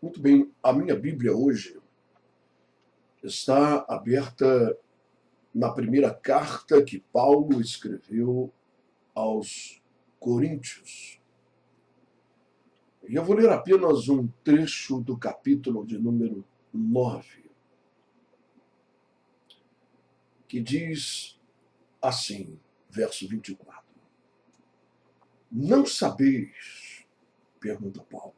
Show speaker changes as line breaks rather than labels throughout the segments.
Muito bem, a minha Bíblia hoje está aberta na primeira carta que Paulo escreveu aos Coríntios. E eu vou ler apenas um trecho do capítulo de número 9, que diz assim, verso 24. Não sabeis, pergunta Paulo,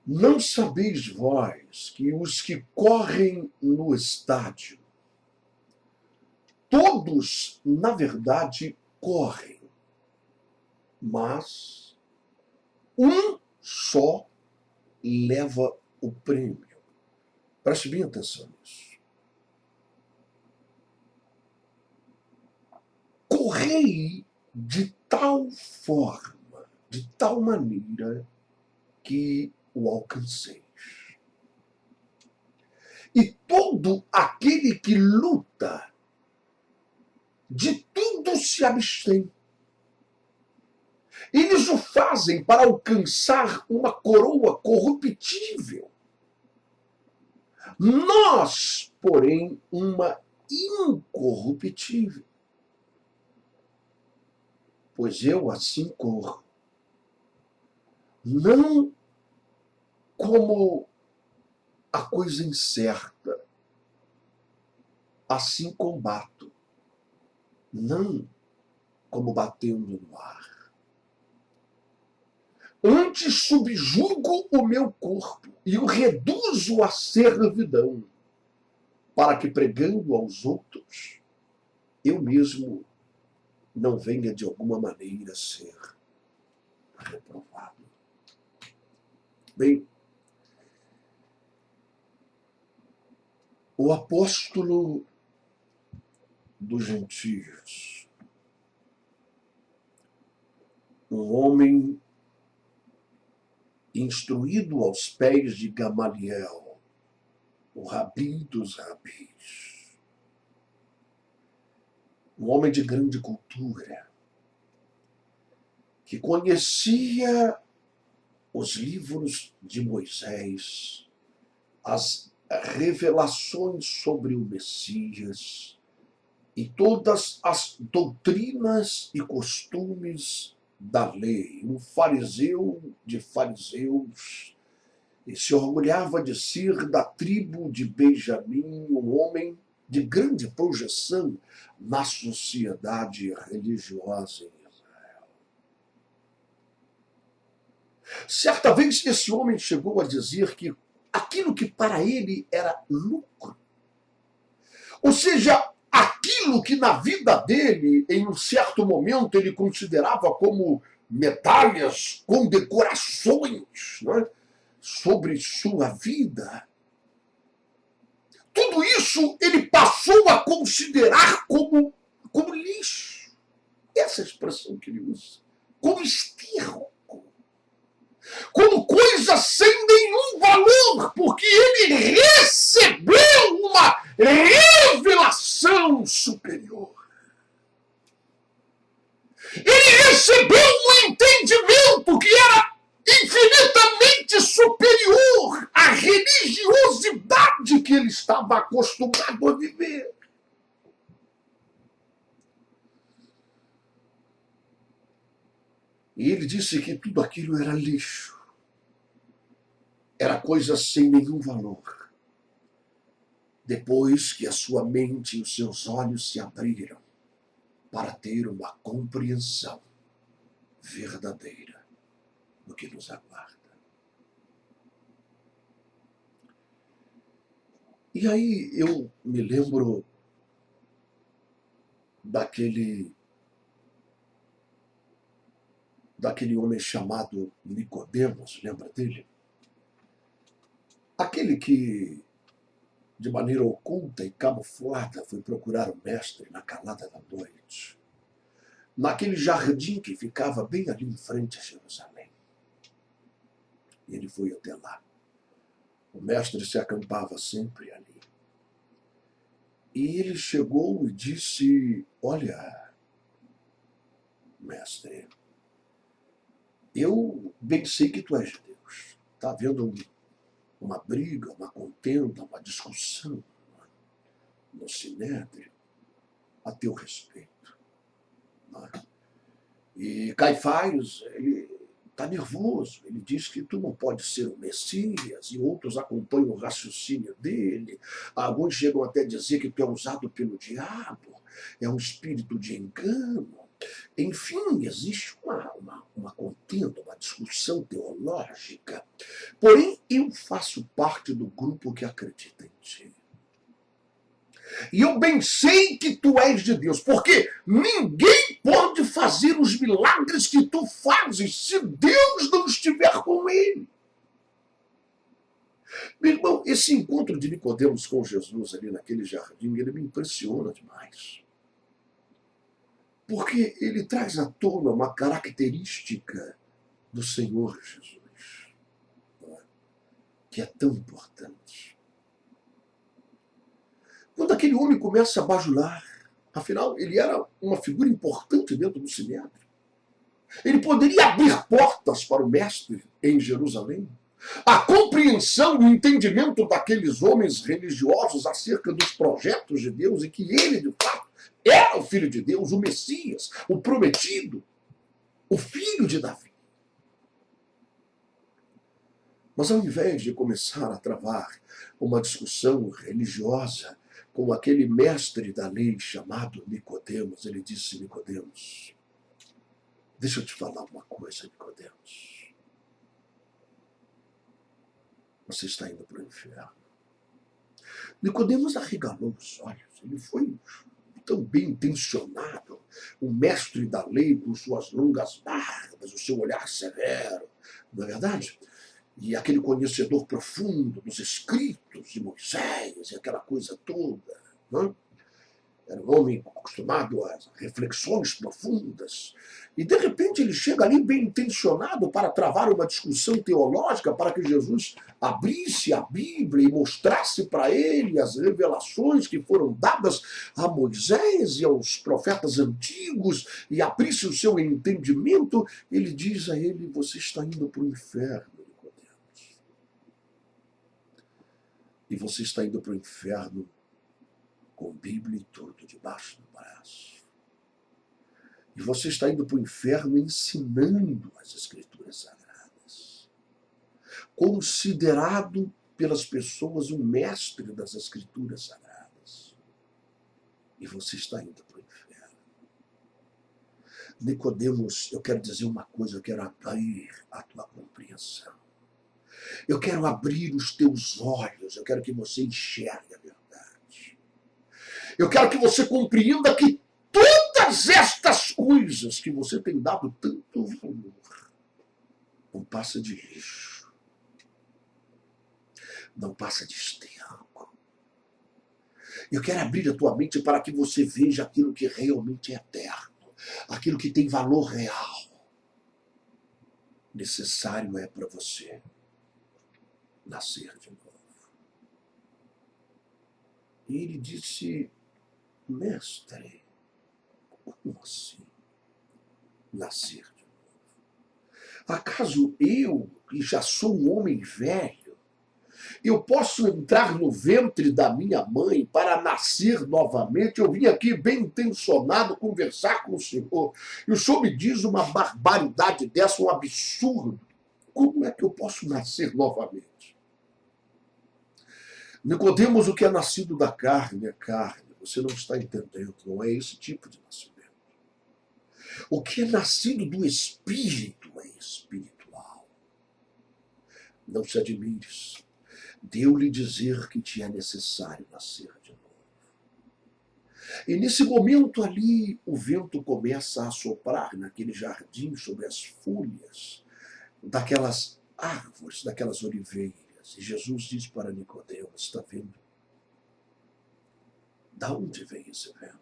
não sabeis vós que os que correm no estádio, todos, na verdade, correm, mas um só leva o prêmio. Preste bem atenção nisso. Correi de tal forma, de tal maneira, que o alcanceis. E todo aquele que luta, de tudo se abstém. Eles o fazem para alcançar uma coroa corruptível. Nós, porém, uma incorruptível. Pois eu assim corro. Não como a coisa incerta, assim combato. Não como batendo no ar. Antes subjugo o meu corpo e o reduzo à servidão, para que, pregando aos outros, eu mesmo não venha de alguma maneira ser reprovado. Bem, o apóstolo dos gentios, um homem instruído aos pés de Gamaliel, o rabi dos rabis, um homem de grande cultura, que conhecia os livros de Moisés, as revelações sobre o Messias e todas as doutrinas e costumes da lei, um fariseu de fariseus, e se orgulhava de ser da tribo de Benjamim, um homem de grande projeção na sociedade religiosa em Israel. Certa vez esse homem chegou a dizer que aquilo que para ele era lucro, ou seja, aquilo que na vida dele, em um certo momento, ele considerava como medalhas, condecorações, né, sobre sua vida, tudo isso ele passou a considerar como lixo. Essa é a expressão que ele usa. Como esterco. Como coisa sem nenhum valor, porque ele recebeu uma revelação superior. Ele recebeu um entendimento que era infinitamente superior à religiosidade que ele estava acostumado a viver. E ele disse que tudo aquilo era lixo. Era coisa sem nenhum valor. Depois que a sua mente e os seus olhos se abriram para ter uma compreensão verdadeira do que nos aguarda. E aí eu me lembro daquele homem chamado Nicodemos, lembra dele? Aquele que, de maneira oculta e camuflada, foi procurar o mestre na calada da noite, naquele jardim que ficava bem ali em frente a Jerusalém. E ele foi até lá. O mestre se acampava sempre ali. E ele chegou e disse: olha, mestre, eu bem sei que tu és de Deus. está havendo uma briga, uma contenda, uma discussão no Sinédrio a teu respeito. E Caifás, ele está nervoso, ele diz que tu não pode ser o Messias, e outros acompanham o raciocínio dele. Alguns chegam até a dizer que tu é usado pelo diabo, é um espírito de engano. Enfim, existe uma contenda, uma discussão teológica. Porém, eu faço parte do grupo que acredita em ti. E eu bem sei que tu és de Deus, porque ninguém pode fazer os milagres que tu fazes se Deus não estiver com ele. Meu irmão, esse encontro de Nicodemos com Jesus ali naquele jardim, ele me impressiona demais. Porque ele traz à tona uma característica do Senhor Jesus, que é tão importante. Quando aquele homem começa a bajular, afinal, ele era uma figura importante dentro do Sinédrio. Ele poderia abrir portas para o mestre em Jerusalém. A compreensão e o entendimento daqueles homens religiosos acerca dos projetos de Deus e que ele, de fato, era o Filho de Deus, o Messias, o prometido, o filho de Davi. Mas ao invés de começar a travar uma discussão religiosa com aquele mestre da lei chamado Nicodemos, ele disse: Nicodemos, deixa eu te falar uma coisa, Nicodemos. Você está indo para o inferno. Nicodemos arregalou os olhos. Ele foi tão bem intencionado, o mestre da lei com suas longas barbas, o seu olhar severo, não é verdade? E aquele conhecedor profundo dos escritos de Moisés e aquela coisa toda, não? Era um homem acostumado a reflexões profundas. E, de repente, ele chega ali bem intencionado para travar uma discussão teológica, para que Jesus abrisse a Bíblia e mostrasse para ele as revelações que foram dadas a Moisés e aos profetas antigos, e abrisse o seu entendimento. Ele diz a ele: você está indo para o inferno, Nicodemos. E você está indo para o inferno com Bíblia e tudo debaixo do braço. E você está indo para o inferno ensinando as Escrituras Sagradas. Considerado pelas pessoas um mestre das Escrituras Sagradas. E você está indo para o inferno. Nicodemos, eu quero dizer uma coisa, eu quero abrir a tua compreensão. Eu quero abrir os teus olhos, eu quero que você enxergue a verdade. Eu quero que você compreenda que todas estas coisas que você tem dado tanto valor não passa de lixo, não passa de esterco. Eu quero abrir a tua mente para que você veja aquilo que realmente é eterno, aquilo que tem valor real. Necessário é para você nascer de novo. E ele disse: mestre, como assim nascer de novo? Acaso eu, que já sou um homem velho, eu posso entrar no ventre da minha mãe para nascer novamente? Eu vim aqui bem intencionado conversar com o Senhor, e o Senhor me diz uma barbaridade dessa, um absurdo. Como é que eu posso nascer novamente? Nicodemos, o que é nascido da carne é carne. Você não está entendendo, não é esse tipo de nascimento. O que é nascido do Espírito é espiritual. Não se admires. Deu-lhe dizer que te é necessário nascer de novo. E nesse momento ali, o vento começa a soprar naquele jardim sobre as folhas daquelas árvores, daquelas oliveiras. E Jesus diz para Nicodemos: está vendo? Da onde vem esse vento?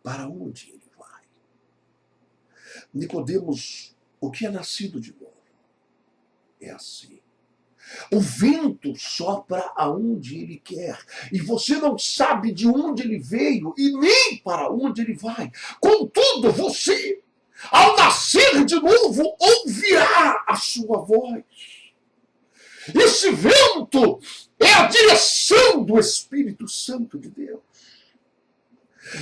Para onde ele vai? Nicodemos, o que é nascido de novo é assim. O vento sopra aonde ele quer, e você não sabe de onde ele veio e nem para onde ele vai. Contudo, você ao nascer de novo, ouvirá a sua voz. Esse vento é a direção do Espírito Santo de Deus.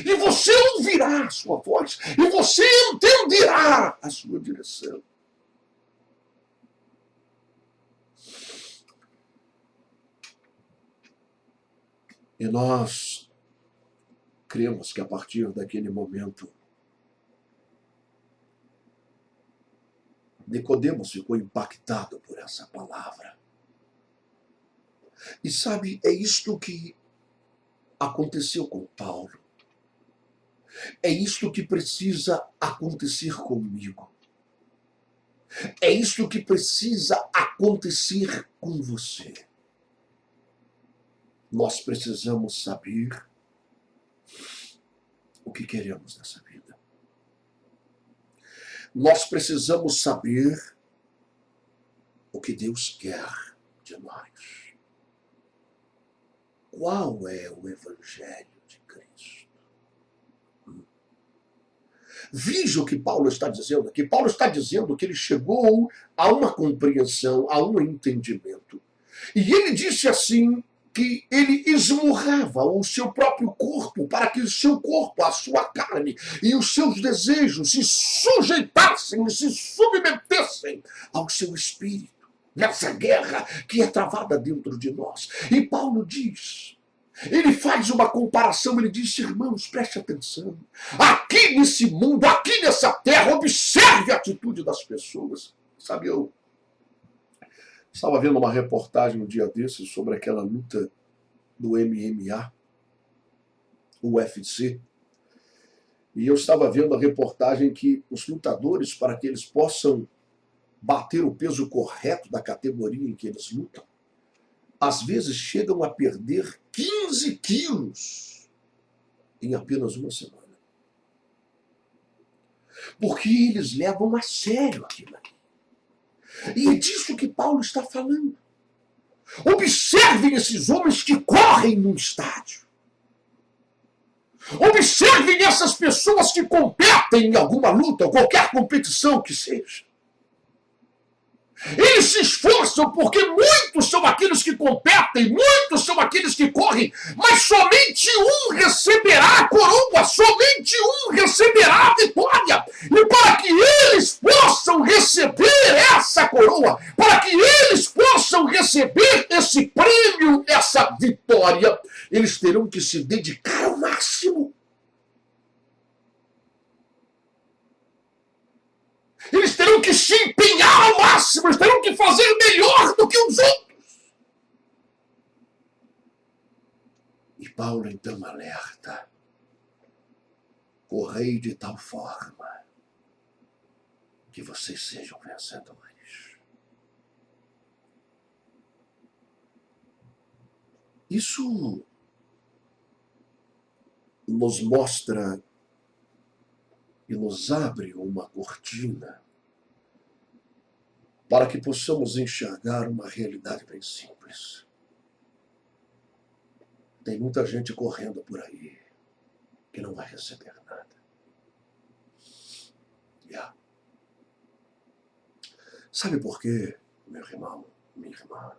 E você ouvirá a sua voz, e você entenderá a sua direção. E nós cremos que a partir daquele momento, Nicodemos ficou impactado por essa palavra. E sabe, é isto que aconteceu com Paulo. É isto que precisa acontecer comigo. É isto que precisa acontecer com você. Nós precisamos saber o que queremos nessa vida. Nós precisamos saber o que Deus quer de nós. Qual é o Evangelho de Cristo? Veja o que Paulo está dizendo aqui. Paulo está dizendo que ele chegou a uma compreensão, a um entendimento. E ele disse assim, que ele esmurrava o seu próprio corpo para que o seu corpo, a sua carne e os seus desejos se sujeitassem, se submetessem ao seu espírito, nessa guerra que é travada dentro de nós. E Paulo diz, ele faz uma comparação, ele diz, irmãos, preste atenção, aqui nesse mundo, aqui nessa terra, observe a atitude das pessoas. Sabe, eu estava vendo uma reportagem um dia desses sobre aquela luta do MMA, o UFC, e eu estava vendo a reportagem que os lutadores, para que eles possam bater o peso correto da categoria em que eles lutam, às vezes chegam a perder 15 quilos em apenas uma semana. Porque eles levam a sério aquilo ali. E é disso que Paulo está falando. Observem esses homens que correm no estádio. Observem essas pessoas que competem em alguma luta, ou qualquer competição que seja. Eles se esforçam porque muitos são aqueles que competem, muitos são aqueles que correm, mas somente um receberá a coroa, somente um receberá a vitória. E para que eles possam receber essa coroa, para que eles possam receber esse prêmio, essa vitória, eles terão que se dedicar ao máximo. Eles terão que se empenhar ao máximo, eles terão que fazer melhor do que os outros. E Paulo então alerta, correi de tal forma que vocês sejam vencedores. Isso nos mostra e nos abre uma cortina para que possamos enxergar uma realidade bem simples. Tem muita gente correndo por aí que não vai receber nada. Yeah. Sabe por quê, meu irmão, minha irmã?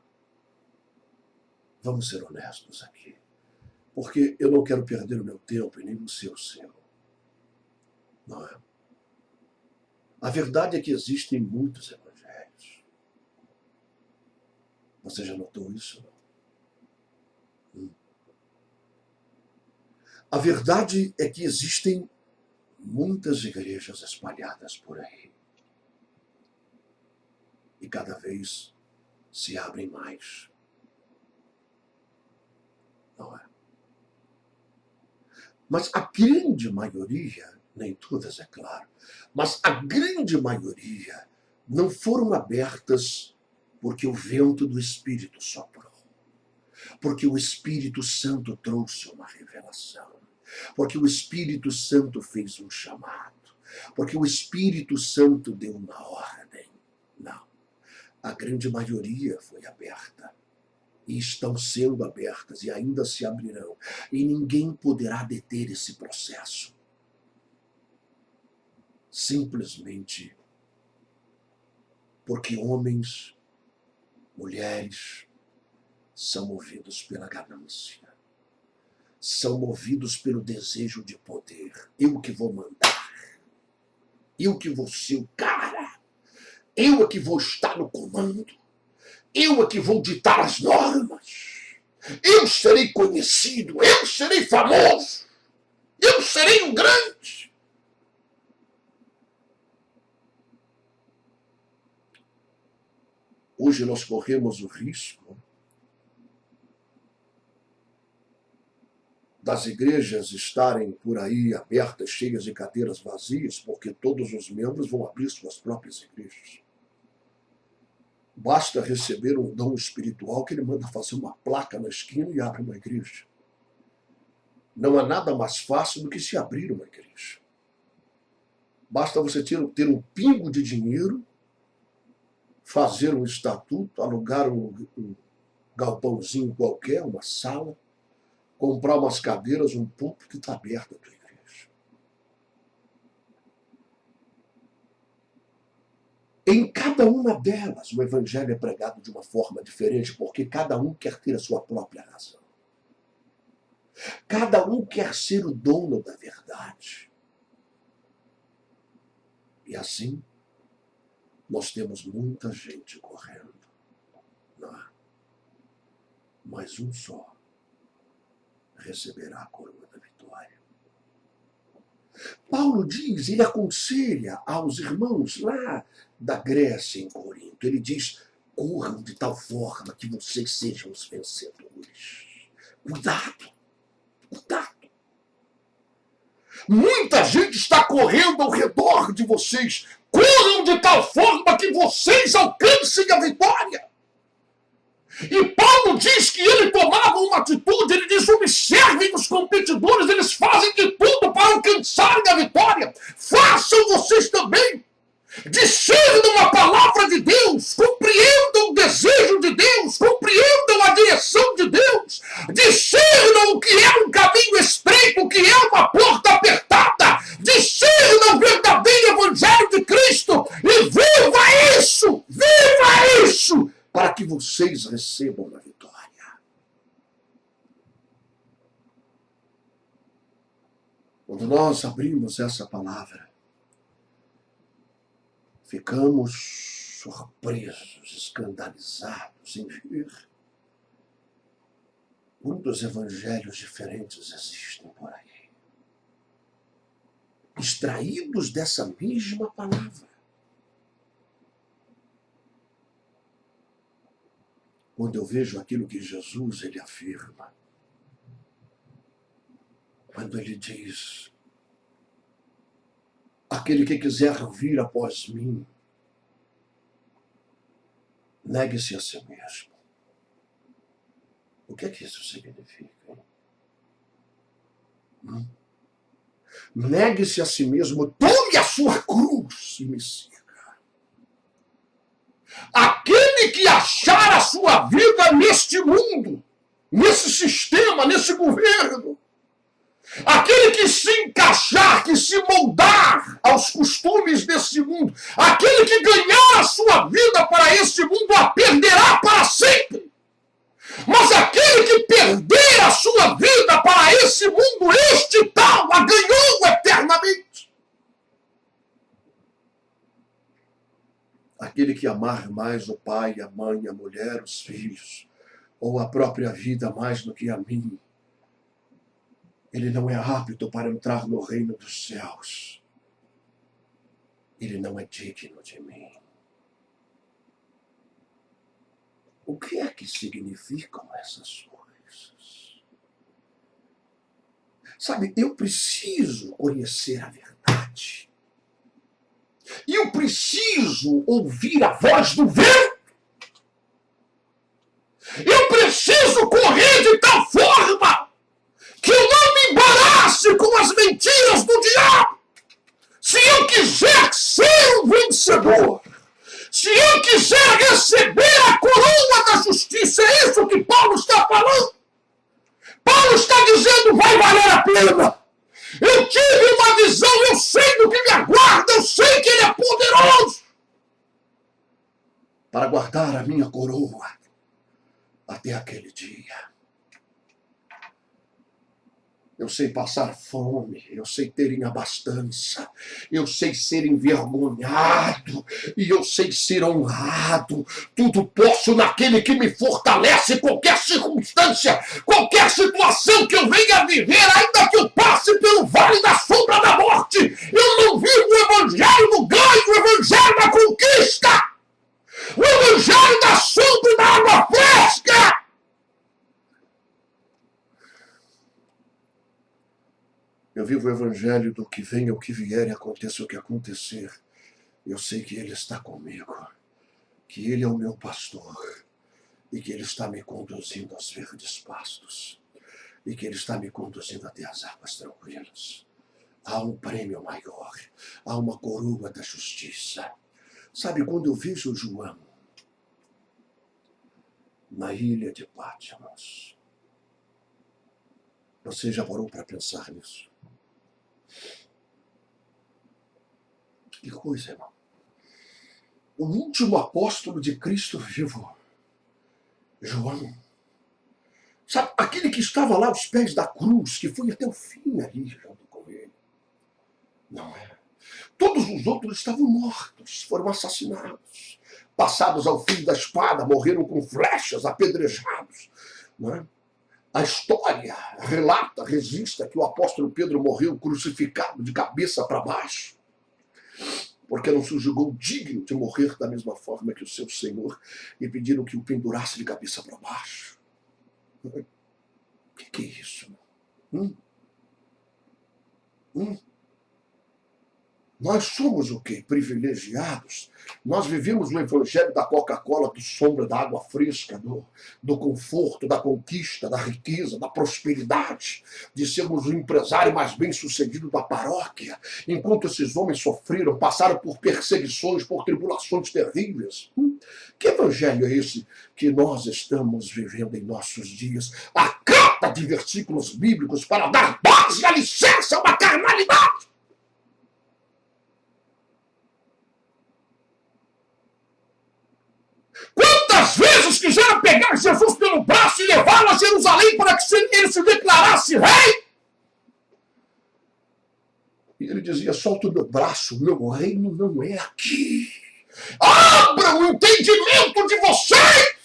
Vamos ser honestos aqui. Porque eu não quero perder o meu tempo e nem você o seu. Não é? A verdade é que existem muitos evangelhos. Você já notou isso? A verdade é que existem muitas igrejas espalhadas por aí. E cada vez se abrem mais. Não é? Mas a grande maioria, nem todas, é claro, mas a grande maioria não foram abertas porque o vento do Espírito soprou. Porque o Espírito Santo trouxe uma revelação. Porque o Espírito Santo fez um chamado. Porque o Espírito Santo deu uma ordem. Não. A grande maioria foi aberta. E estão sendo abertas e ainda se abrirão. E ninguém poderá deter esse processo. simplesmente porque homens, mulheres, são movidos pela ganância, são movidos pelo desejo de poder. Eu que vou mandar, eu que vou ser o cara, eu é que vou estar no comando, eu é que vou ditar as normas, eu serei conhecido, eu serei famoso, eu serei um grande. Hoje nós corremos o risco das igrejas estarem por aí abertas, cheias de cadeiras vazias, porque todos os membros vão abrir suas próprias igrejas. Basta receber um dom espiritual que ele manda fazer uma placa na esquina e abre uma igreja. Não há nada mais fácil do que se abrir uma igreja. Basta você ter um pingo de dinheiro, fazer um estatuto, alugar um galpãozinho qualquer, uma sala, comprar umas cadeiras, um púlpito, e está aberta a tua igreja. Em cada uma delas, o evangelho é pregado de uma forma diferente, porque cada um quer ter a sua própria razão. Cada um quer ser o dono da verdade. E assim, nós temos muita gente correndo. Não. Mas um só receberá a coroa da vitória. Paulo diz, ele aconselha aos irmãos lá da Grécia em Corinto. Ele diz, corram de tal forma que vocês sejam os vencedores. Cuidado, cuidado. Muita gente está correndo ao redor de vocês. Corram de tal forma que vocês alcancem a vitória. E Paulo diz que ele tomava uma atitude, ele diz, observem os competidores, eles fazem de tudo para alcançarem a vitória. Façam vocês também. Discernam a palavra de Deus, compreendam o desejo de Deus, compreendam a direção de Deus, discernam o que é um caminho estreito, o que é uma porta apertada, discernam o verdadeiro evangelho de Cristo e viva isso, para que vocês recebam a vitória. Quando nós abrimos essa palavra, ficamos surpresos, escandalizados em ver quantos evangelhos diferentes existem por aí, extraídos dessa mesma palavra. Quando eu vejo aquilo que Jesus ele afirma, quando ele diz, aquele que quiser vir após mim, negue-se a si mesmo. O que é que isso significa? Negue-se a si mesmo, tome a sua cruz e me siga. Aquele que achar a sua vida neste mundo, nesse sistema, nesse governo, aquele que se encaixar, que se moldar aos costumes desse mundo, aquele que ganhar a sua vida para esse mundo, a perderá para sempre. Mas aquele que perder a sua vida para esse mundo, este tal a ganhou eternamente. Aquele que amar mais o pai, a mãe, a mulher, os filhos, ou a própria vida mais do que a mim, ele não é apto para entrar no reino dos céus. Ele não é digno de mim. O que é que significam essas coisas? Sabe, eu preciso conhecer a verdade. Eu preciso ouvir a voz do vento. Eu preciso correr de tal forma que eu não me embarace com as mentiras do diabo. Se eu quiser ser um vencedor, se eu quiser receber a coroa da justiça, é isso que Paulo está falando. Paulo está dizendo, vai valer a pena. Eu tive uma visão, eu sei do que me aguarda, eu sei que Ele é poderoso para guardar a minha coroa até aquele dia. Eu sei passar fome, eu sei ter inabastança, eu sei ser envergonhado e eu sei ser honrado. Tudo posso naquele que me fortalece, qualquer circunstância, qualquer situação que eu venha viver, ainda que eu passe pelo vale da sombra da morte. Eu não vivo o evangelho do ganho, o evangelho da conquista, o evangelho da sombra e da água fresca. Eu vivo o evangelho do que venha, o que vier e aconteça o que acontecer. Eu sei que Ele está comigo, que Ele é o meu pastor e que Ele está me conduzindo aos verdes pastos e que Ele está me conduzindo até as águas tranquilas. Há um prêmio maior, há uma coroa da justiça. Sabe, quando eu vejo João na ilha de Patmos, você já parou para pensar nisso? Que coisa, irmão. O último apóstolo de Cristo vivo, João. Sabe, aquele que estava lá aos pés da cruz, que foi até o fim ali junto com ele. Não é? Todos os outros estavam mortos, foram assassinados, passados ao fio da espada, morreram com flechas, apedrejados. Não é? A história relata, registra que o apóstolo Pedro morreu crucificado de cabeça para baixo, porque não se julgou digno de morrer da mesma forma que o seu Senhor, e pediram que o pendurasse de cabeça para baixo. O que é isso? Nós somos o quê? Privilegiados. Nós vivemos o evangelho da Coca-Cola, do sombra, da água fresca, do conforto, da conquista, da riqueza, da prosperidade, de sermos o empresário mais bem-sucedido da paróquia, enquanto esses homens sofreram, passaram por perseguições, por tribulações terríveis. Que evangelho é esse que nós estamos vivendo em nossos dias? A cata de versículos bíblicos para dar base e alicerce a uma carnalidade. Quantas vezes quiseram pegar Jesus pelo braço e levá-lo a Jerusalém para que ele se declarasse rei? E ele dizia, solta o meu braço, meu reino não é aqui. Abra o entendimento de vocês!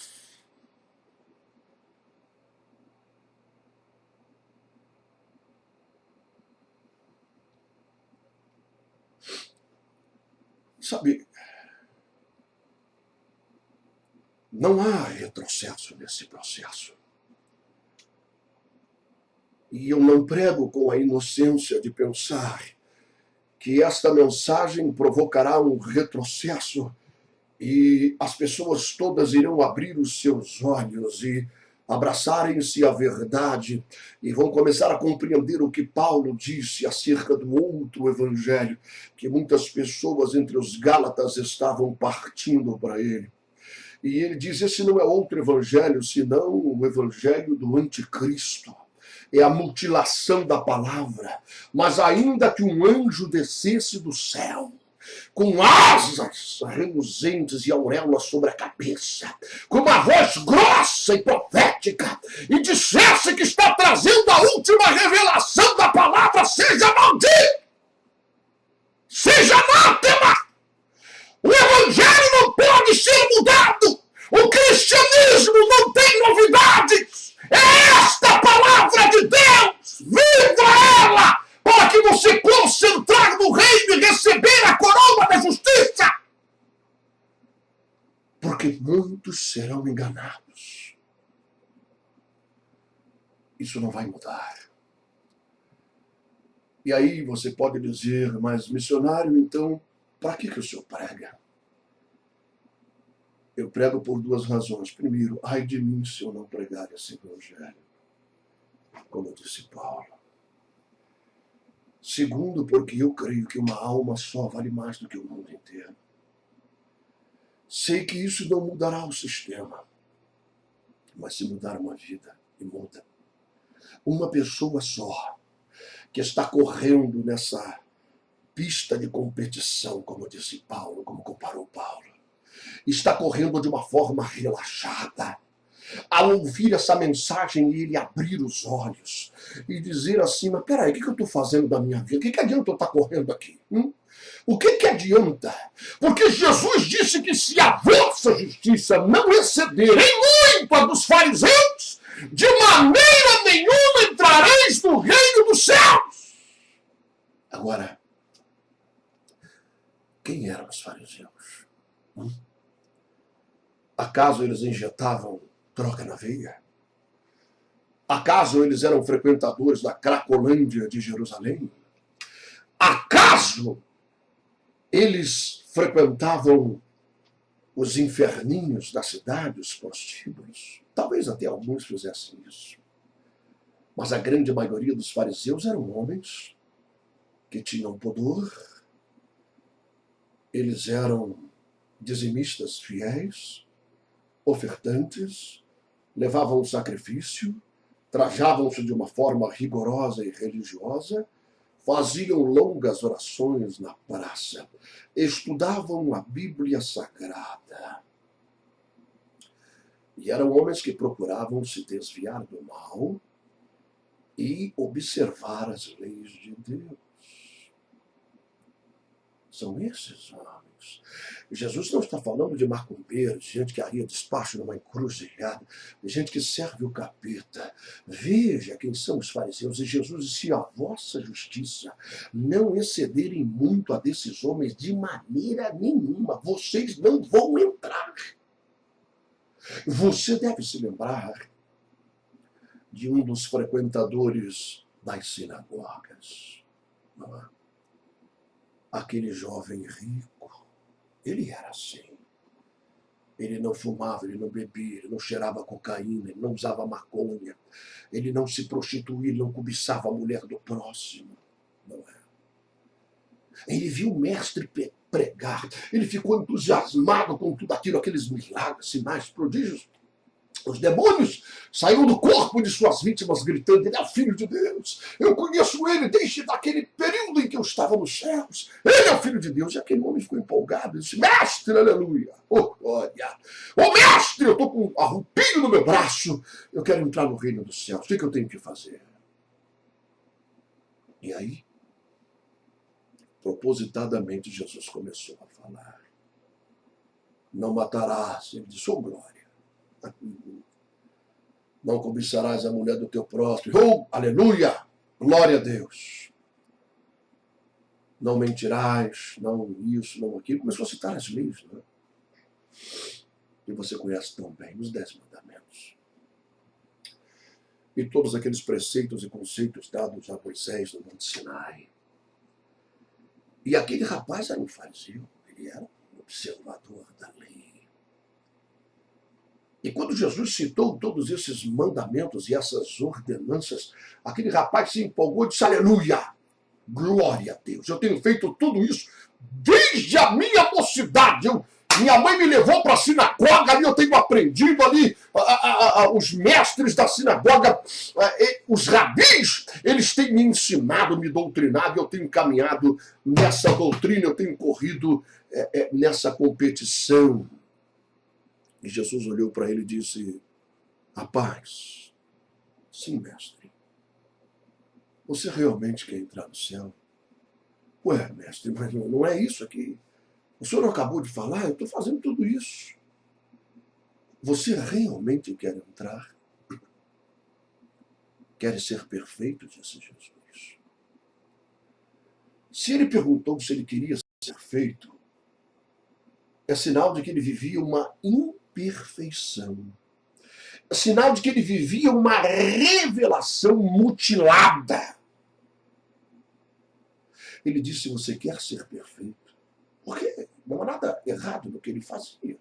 Sabe, não há retrocesso nesse processo. E eu não prego com a inocência de pensar que esta mensagem provocará um retrocesso e as pessoas todas irão abrir os seus olhos e abraçarem-se à verdade e vão começar a compreender o que Paulo disse acerca do outro evangelho, que muitas pessoas entre os Gálatas estavam partindo para ele. E ele diz, esse não é outro evangelho, senão o evangelho do anticristo. É a mutilação da palavra. Mas ainda que um anjo descesse do céu, com asas reluzentes e auréolas sobre a cabeça, com uma voz grossa e profética, e dissesse que está trazendo a última revelação da palavra, seja maldito! Seja anátema! O evangelho não pode ser mudado! O cristianismo não tem novidades! É esta a palavra de Deus! Viva ela! Para que você possa entrar no reino e receber a coroa da justiça! Porque muitos serão enganados. Isso não vai mudar. E aí você pode dizer, mas missionário, então, para que o senhor prega? Eu prego por duas razões. Primeiro, ai de mim se eu não pregar esse evangelho, como disse Paulo. Segundo, porque eu creio que uma alma só vale mais do que o mundo inteiro. Sei que isso não mudará o sistema, mas se mudar uma vida, e muda. Uma pessoa só, que está correndo nessa pista de competição, como disse Paulo, como comparou Paulo. Está correndo de uma forma relaxada. Ao ouvir essa mensagem, ele abrir os olhos e dizer assim, mas peraí, o que eu estou fazendo da minha vida? O que adianta eu estar correndo aqui? O que adianta? Porque Jesus disse que se a vossa justiça não exceder em muito a dos fariseus, de maneira nenhuma entrareis no reino dos céus. Agora, quem eram os fariseus? Acaso eles injetavam droga na veia? Acaso eles eram frequentadores da Cracolândia de Jerusalém? Acaso eles frequentavam os inferninhos da cidade, os prostíbulos? Talvez até alguns fizessem isso. Mas a grande maioria dos fariseus eram homens que tinham pudor. Eles eram dizimistas fiéis, ofertantes, levavam o sacrifício, trajavam-se de uma forma rigorosa e religiosa, faziam longas orações na praça, estudavam a Bíblia Sagrada. E eram homens que procuravam se desviar do mal e observar as leis de Deus. São esses homens. Jesus não está falando de macumbeiros, de gente que haria despacho numa encruzilhada, de gente que serve o capeta. Veja quem são os fariseus. E Jesus disse, se a vossa justiça não excederem muito a desses homens, de maneira nenhuma, vocês não vão entrar. Você deve se lembrar de um dos frequentadores das sinagogas. Não é? Aquele jovem rico, ele era assim. Ele não fumava, ele não bebia, ele não cheirava cocaína, ele não usava maconha, ele não se prostituía, ele não cobiçava a mulher do próximo. Não é? Ele viu o mestre pregar, ele ficou entusiasmado com tudo aquilo, aqueles milagres, sinais, prodígios. Os demônios saíram do corpo de suas vítimas gritando, ele é o Filho de Deus. Eu conheço ele desde aquele período em que eu estava nos céus. Ele é o Filho de Deus. E aquele homem ficou empolgado. Ele disse, mestre, aleluia. Oh, glória. Oh, mestre, eu estou com um arrupinho no meu braço. Eu quero entrar no reino dos céus. O que eu tenho que fazer? E aí, propositadamente, Jesus começou a falar. Não matarás. Ele disse, oh, glória. Não cobiçarás a mulher do teu próximo. Oh, aleluia! Glória a Deus. Não mentirás, não isso, não aquilo. Começou a citar as leis, né? E você conhece tão bem os 10 mandamentos. E todos aqueles preceitos e conceitos dados a Moisés no Monte Sinai. E aquele rapaz era um fariseu. Ele era um observador da lei. E quando Jesus citou todos esses mandamentos e essas ordenanças, aquele rapaz se empolgou e disse, aleluia, glória a Deus. Eu tenho feito tudo isso desde a minha mocidade. Minha mãe me levou para a sinagoga, ali eu tenho aprendido ali, os mestres da sinagoga, os rabis, eles têm me ensinado, me doutrinado, eu tenho caminhado nessa doutrina, eu tenho corrido nessa competição. E Jesus olhou para ele e disse, rapaz, sim, mestre, você realmente quer entrar no céu? Ué, mestre, mas não é isso aqui. O senhor não acabou de falar, eu estou fazendo tudo isso. Você realmente quer entrar? Quer ser perfeito, disse Jesus. Se ele perguntou se ele queria ser feito, é sinal de que ele vivia uma imperfeição. É sinal de que ele vivia uma revelação mutilada. Ele disse, você quer ser perfeito? Porque não há nada errado no que ele fazia.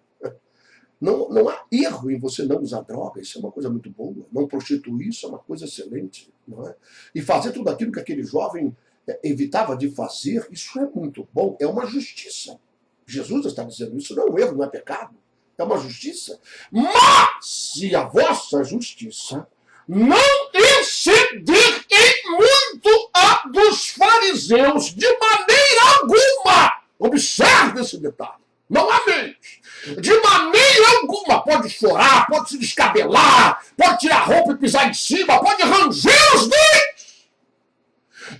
Não há erro em você não usar droga, isso é uma coisa muito boa. Não prostituir, isso é uma coisa excelente. Não é? E fazer tudo aquilo que aquele jovem evitava de fazer, isso é muito bom, é uma justiça. Jesus está dizendo isso, não é um erro, não é pecado, é uma justiça. Mas se a vossa justiça não exceder em muito quanto a dos fariseus, de maneira alguma. Observe esse detalhe. Não há meios. De maneira alguma. Pode chorar, pode se descabelar, pode tirar a roupa e pisar em cima, pode ranger os dentes.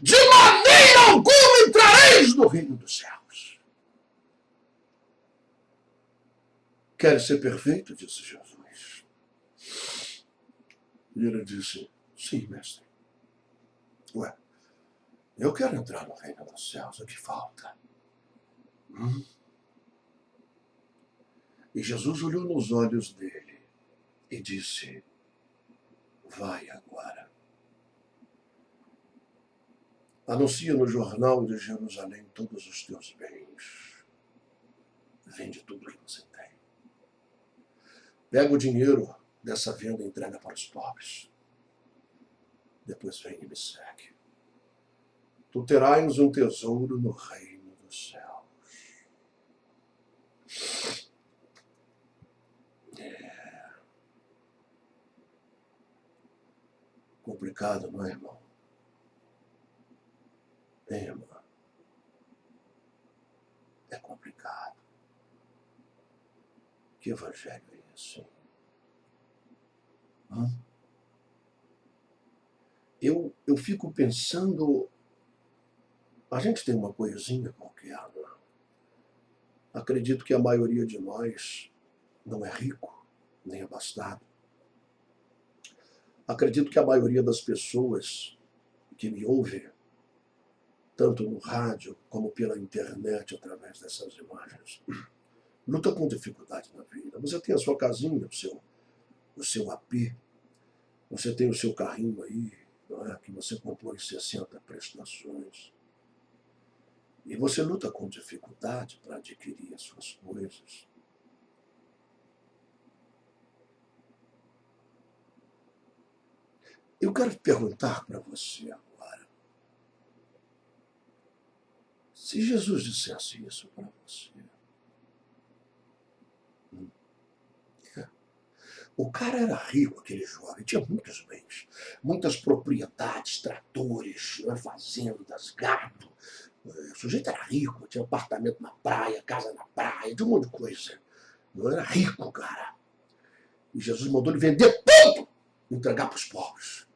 De maneira alguma entrareis no reino dos céus. Quer ser perfeito? Disse Jesus. E ele disse, sim, mestre. Ué, eu quero entrar no reino dos céus, o que falta? E Jesus olhou nos olhos dele e disse, vai agora. Anuncia no jornal de Jerusalém todos os teus bens. Vende tudo que você tem. Pega o dinheiro dessa venda e entrega para os pobres. Depois vem e me segue. Tu terás um tesouro no reino dos céus. Complicado, não é, irmão? Irmã. É complicado. Que evangelho é esse? Eu fico pensando, a gente tem uma coisinha qualquer, né? Acredito que a maioria de nós não é rico, nem abastado. Acredito que a maioria das pessoas que me ouvem, tanto no rádio como pela internet, através dessas imagens, luta com dificuldade na vida. Você tem a sua casinha, o seu AP, você tem o seu carrinho aí, não é? Que você comprou em 60 prestações. E você luta com dificuldade para adquirir as suas coisas. Eu quero perguntar para você agora, se Jesus dissesse isso para você, o cara era rico, aquele jovem, tinha muitos bens, muitas propriedades, tratores, fazendas, gado. O sujeito era rico, tinha apartamento na praia, casa na praia, de um monte de coisa. Não era rico, cara. E Jesus mandou ele vender tudo, entregar para os pobres.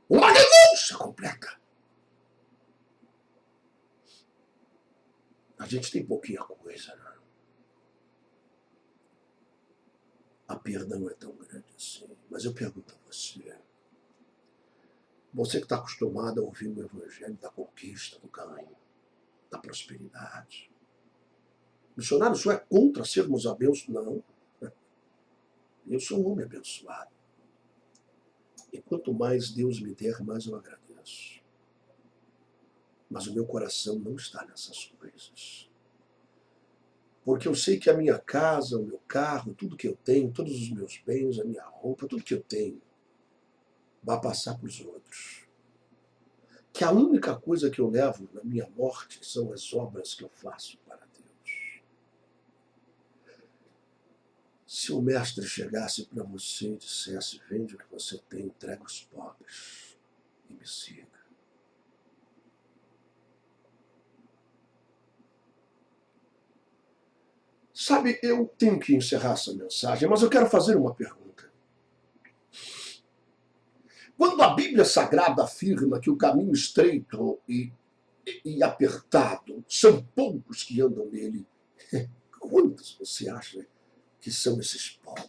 Uma denúncia completa. A gente tem pouquinha coisa, né? A perda não é tão grande assim. Mas eu pergunto a você, você que está acostumado a ouvir o evangelho da conquista, do ganho, da prosperidade. Missionário, isso é contra sermos abençoados? Não. Eu sou um homem abençoado. E quanto mais Deus me der, mais eu agradeço. Mas o meu coração não está nessas coisas. Porque eu sei que a minha casa, o meu carro, tudo que eu tenho, todos os meus bens, a minha roupa, tudo que eu tenho, vai passar para os outros. Que a única coisa que eu levo na minha morte são as obras que eu faço para Deus. Se o mestre chegasse para você e dissesse, vende o que você tem, entrega aos pobres e me siga. Sabe, eu tenho que encerrar essa mensagem, mas eu quero fazer uma pergunta. Quando a Bíblia Sagrada afirma que o caminho estreito e apertado são poucos que andam nele, quantos você acha que são esses povos?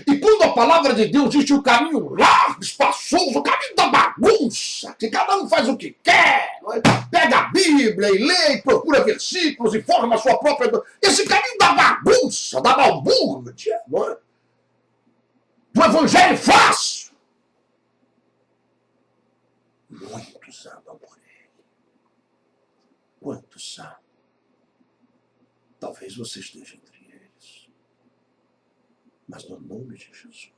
E quando a palavra de Deus diz que o caminho largo, espaçoso, o caminho da bagunça, que cada um faz o que quer, pega a Bíblia e lê, e procura versículos e forma a sua própria... Esse caminho da bagunça, da balbúrdia, não é? Do evangelho fácil. Muitos andam por ele. Quantos são? Talvez você esteja entre eles. Mas no nome de Jesus,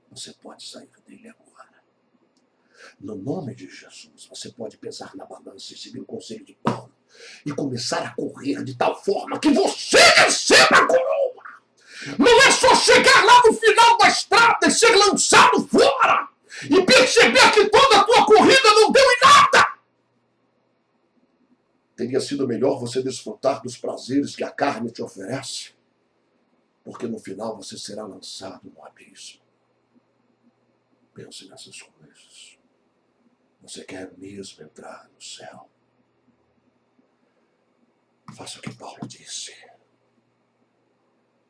você pode sair dele agora. No nome de Jesus, você pode pesar na balança e seguir o conselho de Paulo e começar a correr de tal forma que você receba a coroa. Não é só chegar lá no final da estrada e ser lançado fora e perceber que toda a tua corrida não deu em nada. Teria sido melhor você desfrutar dos prazeres que a carne te oferece, porque no final você será lançado no abismo. Pense nessas coisas. Você quer mesmo entrar no céu? Faça o que Paulo disse.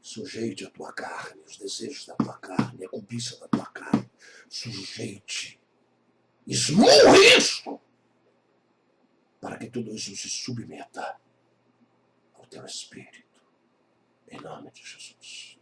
Sujeite a tua carne, os desejos da tua carne, a cobiça da tua carne. Sujeite. Esmurre isso! Para que tudo isso se submeta ao teu espírito. Em nome de Jesus.